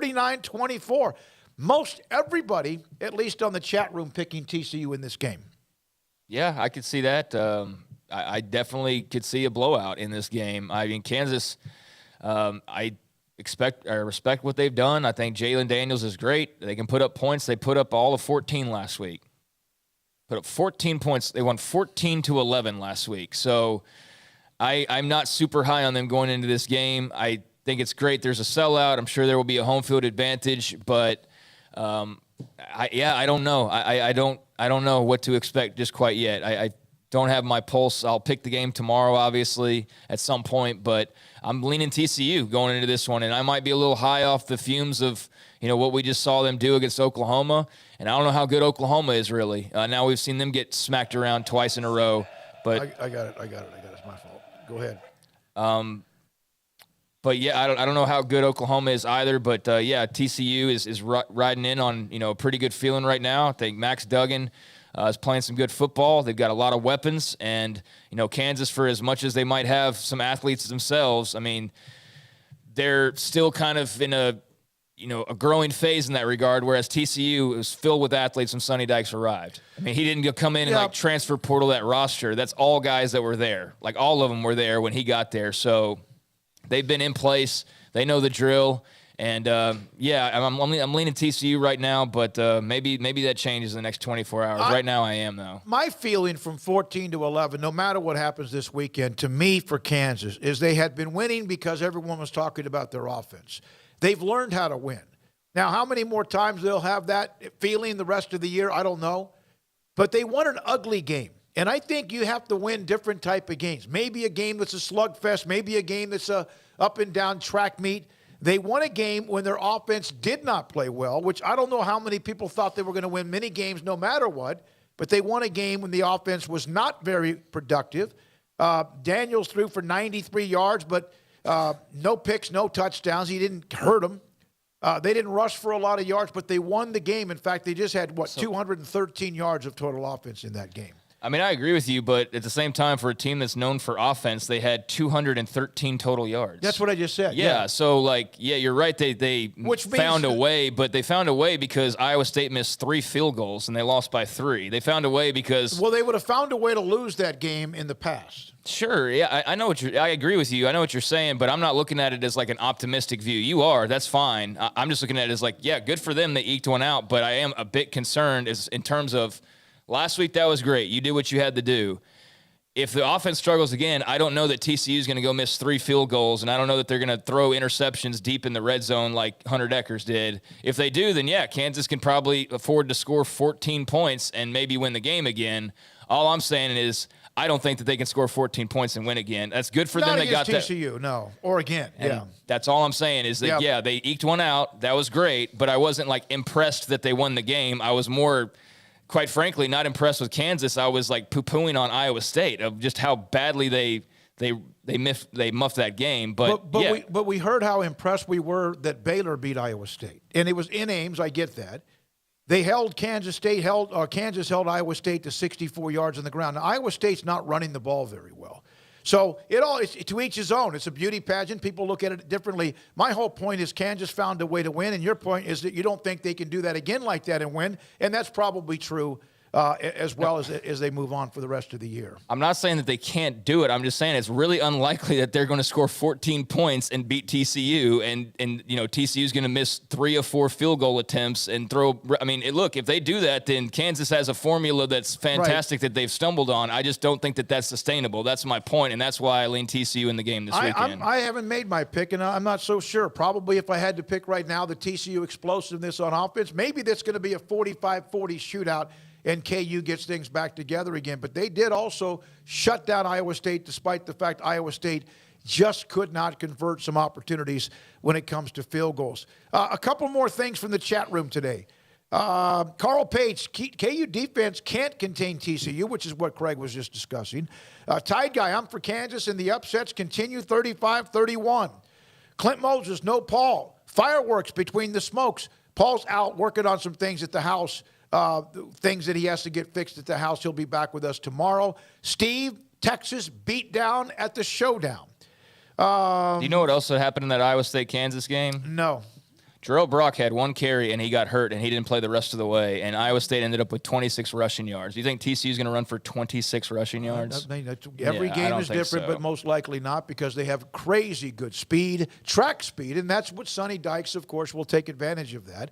39-24. Most everybody, at least on the chat room, picking TCU in this game. Yeah, I could see that. I definitely could see a blowout in this game. I mean, Kansas, I respect what they've done. I think Jalen Daniels is great. They can put up points. They put up all of 14 last week. Put up 14 points. They won 14-11 last week. So I'm not super high on them going into this game. I think it's great. There's a sellout. I'm sure there will be a home field advantage, but I don't know. I don't know what to expect just quite yet. I don't have my pulse. I'll pick the game tomorrow, obviously, at some point, but I'm leaning TCU going into this one, and I might be a little high off the fumes of what we just saw them do against Oklahoma, and I don't know how good Oklahoma is really. Now we've seen them get smacked around twice in a row. But I got it. It's my fault. Go ahead. But yeah, I don't know how good Oklahoma is either. But yeah, TCU is riding in on a pretty good feeling right now. I think Max Duggan is playing some good football. They've got a lot of weapons, and Kansas, for as much as they might have some athletes themselves, I mean, they're still kind of in a growing phase in that regard. Whereas TCU is filled with athletes when Sonny Dykes arrived. I mean, he didn't come in and transfer portal that roster. That's all guys that were there. Like all of them were there when he got there. So they've been in place. They know the drill. And, yeah, I'm leaning TCU right now, but maybe that changes in the next 24 hours. Right now I am, though. My feeling from 14-11, no matter what happens this weekend, to me for Kansas, is they had been winning because everyone was talking about their offense. They've learned how to win. Now, how many more times they'll have that feeling the rest of the year, I don't know. But they won an ugly game. And I think you have to win different type of games. Maybe a game that's a slugfest, maybe a game that's a up-and-down track meet. They won a game when their offense did not play well, which I don't know how many people thought they were going to win many games no matter what, but they won a game when the offense was not very productive. Daniels threw for 93 yards, but no picks, no touchdowns. He didn't hurt them. They didn't rush for a lot of yards, but they won the game. In fact, they just had, 213 yards of total offense in that game. I mean, I agree with you, but at the same time, for a team that's known for offense, they had 213 total yards. That's what I just said. Yeah. So, you're right. They found a way, but they found a way because Iowa State missed 3 field goals, and they lost by 3. They found a way because... Well, they would have found a way to lose that game in the past. Sure, yeah, I know I agree with you. I know what you're saying, but I'm not looking at it as like an optimistic view. You are, that's fine. I'm just looking at it as good for them. They eked one out, but I am a bit concerned in terms of... Last week, that was great. You did what you had to do. If the offense struggles again, I don't know that TCU is going to go miss 3 field goals, and I don't know that they're going to throw interceptions deep in the red zone like Hunter Deckers did. If they do, then, yeah, Kansas can probably afford to score 14 points and maybe win the game again. All I'm saying is I don't think that they can score 14 points and win again. That's good for them. They got TCU, no. Or again, yeah. That's all I'm saying is that, yeah, they eked one out. That was great, but I wasn't, impressed that they won the game. I was more... Quite frankly, not impressed with Kansas. I was poo-pooing on Iowa State of just how badly they muffed that game. But we heard how impressed we were that Baylor beat Iowa State, and it was in Ames. I get that. They held Kansas held Iowa State to 64 yards on the ground. Now, Iowa State's not running the ball very well. So it's to each his own. It's a beauty pageant. People look at it differently. My whole point is Kansas found a way to win, and your point is that you don't think they can do that again like that and win, and that's probably true as well as they move on for the rest of the year. I'm not saying that they can't do it. I'm just saying it's really unlikely that they're going to score 14 points and beat TCU, and TCU is going to miss 3 of 4 field goal attempts and throw. I mean, look, if they do that, then Kansas has a formula that's fantastic that they've stumbled on. I just don't think that that's sustainable. That's my point, and that's why I lean TCU in the game this weekend. I haven't made my pick, and I'm not so sure. Probably if I had to pick right now, the TCU explosiveness on offense, maybe that's going to be a 45-40 shootout, and KU gets things back together again. But they did also shut down Iowa State, despite the fact Iowa State just could not convert some opportunities when it comes to field goals. A couple more things from the chat room today. Carl Page, KU defense can't contain TCU, which is what Craig was just discussing. Tide Guy, I'm for Kansas, and the upsets continue 35-31. Clint Moses, no Paul. Fireworks between the Smokes. Paul's out working on some things at the house. Things that he has to get fixed at the house. He'll be back with us tomorrow. Steve, Texas beat down at the showdown. Do you know what else happened in that Iowa State-Kansas game? No. Jarrell Brock had 1 carry and he got hurt and he didn't play the rest of the way. And Iowa State ended up with 26 rushing yards. Do you think TCU is going to run for 26 rushing yards? Every game is different, but most likely not, because they have crazy good speed, track speed, and that's what Sonny Dykes, of course, will take advantage of that.